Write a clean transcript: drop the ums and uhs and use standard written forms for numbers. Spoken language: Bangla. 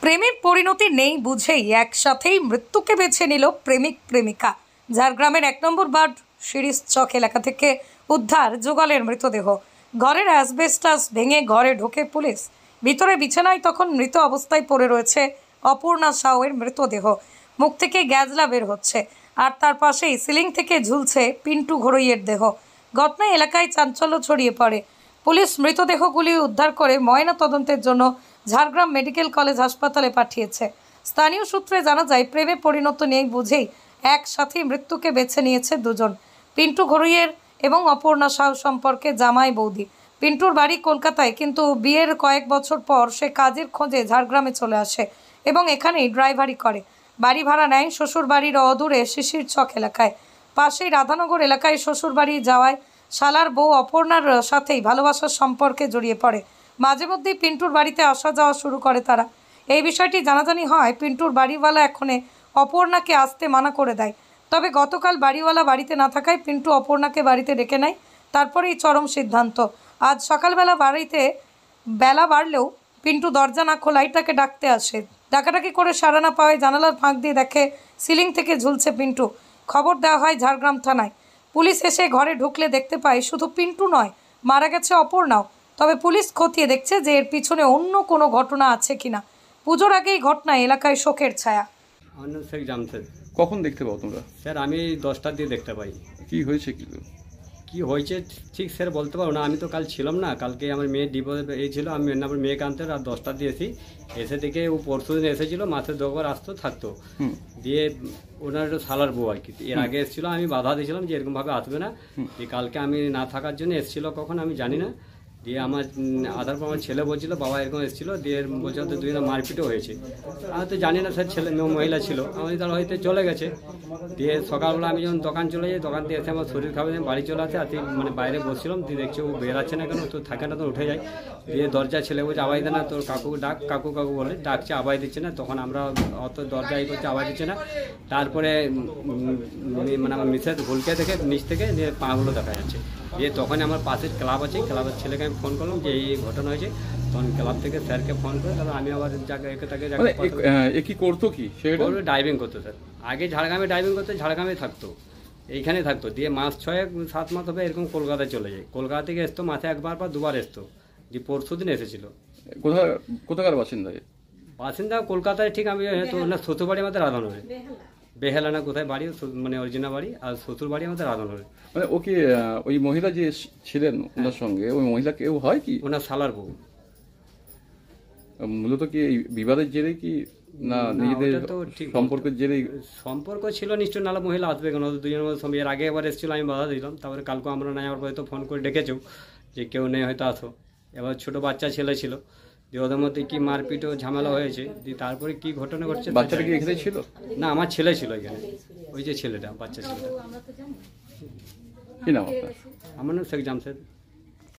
প্রেমের পরিণতি নেই বুঝেই একসাথেই মৃত্যুকে বেছে নিল প্রেমিক প্রেমিকা। ঝাড়গ্রামের ১ নম্বর ওয়ার্ড শিরিষ চক এলাকা থেকে উদ্ধার যুগলের মৃতদেহ। ঘরের অ্যাসবেস্টাস ভেঙে ঘরে ঢোকে পুলিশ। ভিতরে বিছানায় তখন মৃত অবস্থায় পড়ে রয়েছে অপর্ণা সাউয়ের মৃতদেহ। মুখ থেকে গ্যাজলা বের হচ্ছে, আর তার পাশেই সিলিং থেকে ঝুলছে পিন্টু ঘরইয়ের দেহ। ঘটনায় এলাকায় চাঞ্চল্য ছড়িয়ে পড়ে। পুলিশ মৃতদেহগুলি উদ্ধার করে ময়না তদন্তের জন্য ঝাড়গ্রাম মেডিকেল কলেজ হাসপাতালে পাঠিয়েছে। স্থানীয় সূত্রে জানা যায়, প্রেমে পরিণত নেই বুঝেই একসাথে মৃত্যুকে বেছে নিয়েছে দুজন। পিন্টু ঘরইয়ের এবং অপর্ণা সাউ সম্পর্কে জামাই বৌদি। পিন্টুর বাড়ি কলকাতায়, কিন্তু বিয়ের কয়েক বছর পর সে কাজের খোঁজে ঝাড়গ্রামে চলে আসে এবং এখানেই ড্রাইভারি করে। বাড়ি ভাড়া নেয় শ্বশুর বাড়ির অদূরে শিশির চক এলাকায়। পাশেই রাধানগর এলাকায় শ্বশুর বাড়ি যাওয়ায় শালার বউ অপর্ণার সাথেই ভালোবাসার সম্পর্কে জড়িয়ে পড়ে। মাঝে মধ্যেই পিন্টুর বাড়িতে আসা যাওয়া শুরু করে তারা। এই বিষয়টি জানাজানি হয় পিন্টুর বাড়িওয়ালা এখনে অপর্ণাকে আসতে মানা করে দেয়। তবে গতকাল বাড়িওয়ালা বাড়িতে না থাকায় পিন্টু অপর্ণাকে বাড়িতে ডেকে নেয়। তারপরেই চরম সিদ্ধান্ত। আজ সকালবেলা বাড়িতে বেলা বাড়লেও পিন্টু দরজা না খোলায় তাকে ডাকতে আসে। ডাকাডাকি করে সাড়া না পাওয়ায় জানালার ফাঁক দিয়ে দেখে সিলিং থেকে ঝুলছে পিন্টু। খবর দেওয়া হয় ঝাড়গ্রাম থানায়। পুলিশ এসে ঘরে ঢুকলে দেখতে পায় শুধু পিন্টু নয়, মারা গেছে অপর্ণাও। তবে পুলিশ খতিয়ে দেখছে যে এর পিছনে অন্য কোনো ঘটনা আছে কিনা। পুজোর আগেই ঘটনায় এলাকায় শোকের ছায়া। শেখ জামশেদ। কখন দেখতে পাও তোমরা? স্যার আমি 10টার দিকে দেখতে পাই। কি হয়েছে কি হয়েছে ঠিক স্যার বলতে পারবো না, আমি তো কাল ছিলাম না। কালকে আমার মেয়ে এই ছিল, আমি আমার মেয়েকে আনতে রাত 10টার দিয়ে এসে থেকে ও পরশু দিন এসেছিলো, মাসে 2বার আসতো থাকতো। দিয়ে ওনার একটু শালার বউ আর কি, এর আগে এসেছিলো। আমি বাধা দিয়েছিলাম যে এরকমভাবে আসবে না। দিয়ে কালকে আমি না থাকার জন্য এসেছিলো, কখন আমি জানি না। দিয়ে আমার আধার পর আমার ছেলে বলছিল বাবা এরকম এসেছিলো, দিয়ে বলছে হয়তো দুজনে মারপিটও হয়েছে। আমি তো জানি না স্যার, ছেলে মহিলা ছিল, আমি তার হয়তো চলে গেছে। দিয়ে সকালবেলা আমি যখন দোকান চলে যাই, দোকান থেকে এসে আমার শরীর খারাপ, বাড়ি চলে আসে। আর মানে বাইরে বসছিলাম, দিয়ে দেখছি ও বেরাচ্ছে না কেন, তো থাকে না, তো উঠে যায়। দিয়ে দরজা ছেলে বলছে আওয়াজ দে না, তোর কাকু ডাক, কাকু কাকু বলে ডাকছে, আওয়াজ দিচ্ছে না। তখন আমরা অত দরজা করছে, আওয়াজ দিচ্ছে না। তারপরে মানে আমার মিসেস ভুলকে দেখে নিচ থেকে নিয়ে পাগুলো দেখা যাচ্ছে। দিয়ে তখন আমার পাশের ক্লাব আছে, ক্লাবের ছেলেকে আমি ফোন করলাম যে এই ঘটনা হয়েছে। তখন ক্লাব থেকে স্যারকে ফোন করে তারপর আমি আবার কি করতো, কি ড্রাইভিং করতো স্যার। আগে ঝাড়গ্রামে ড্রাইভিং করতো, ঝাড়গ্রামে থাকতো, এইখানে থাকতো। দিয়ে মাস 6-7 মাস হবে এরকম কলকাতায় চলে যায়। কলকাতা থেকে আসতো, মাসে 1বার বা 2বার আসতো। দিয়ে পরশু দিন এসেছিল। কোথাকার বাসিন্দা? বাসিন্দা কলকাতায়, ঠিক আমি না শ্বশুর বাড়ি আমাদের রাধানগরে, বেহালা না কোথায় বাড়ি, মানে অরিজিনাল বাড়ি। আর শ্বশুর বাড়ি আমাদের রাধানগরে। মানে ওকে ওই মহিলা যে ছিলেন ওনার সঙ্গে, ওই মহিলা কেউ হয় কি? ওনার শালার বউ। মূলত কি এই বিবাদের জেরে কি না নিজেদের সম্পর্কের জেরে? সম্পর্ক ছিল নিশ্চয়, নাহলে মহিলা আসবে কেন? দুজনের সঙ্গে এর আগে একবার এসেছিল, আমি বাধা দিলাম। তারপরে কালকে আমরা নাই, আমার হয়তো ফোন করে ডেকেছো যে কেউ নেই, হয়তো আসো। এবার ছোট বাচ্চা ছেলে ছিল, দিয়ে ওদের মধ্যে কি মারপিট ও ঝামেলা হয়েছে। দিয়ে তারপরে কি ঘটনা ঘটছে। বাচ্চাটা কি এখানে ছিল? না, আমার ছেলে ছিল এখানে, ওই যে ছেলেটা, বাচ্চা ছেলেটা। কি নাম আপনার? আমার নাম শেখ জামশেদ।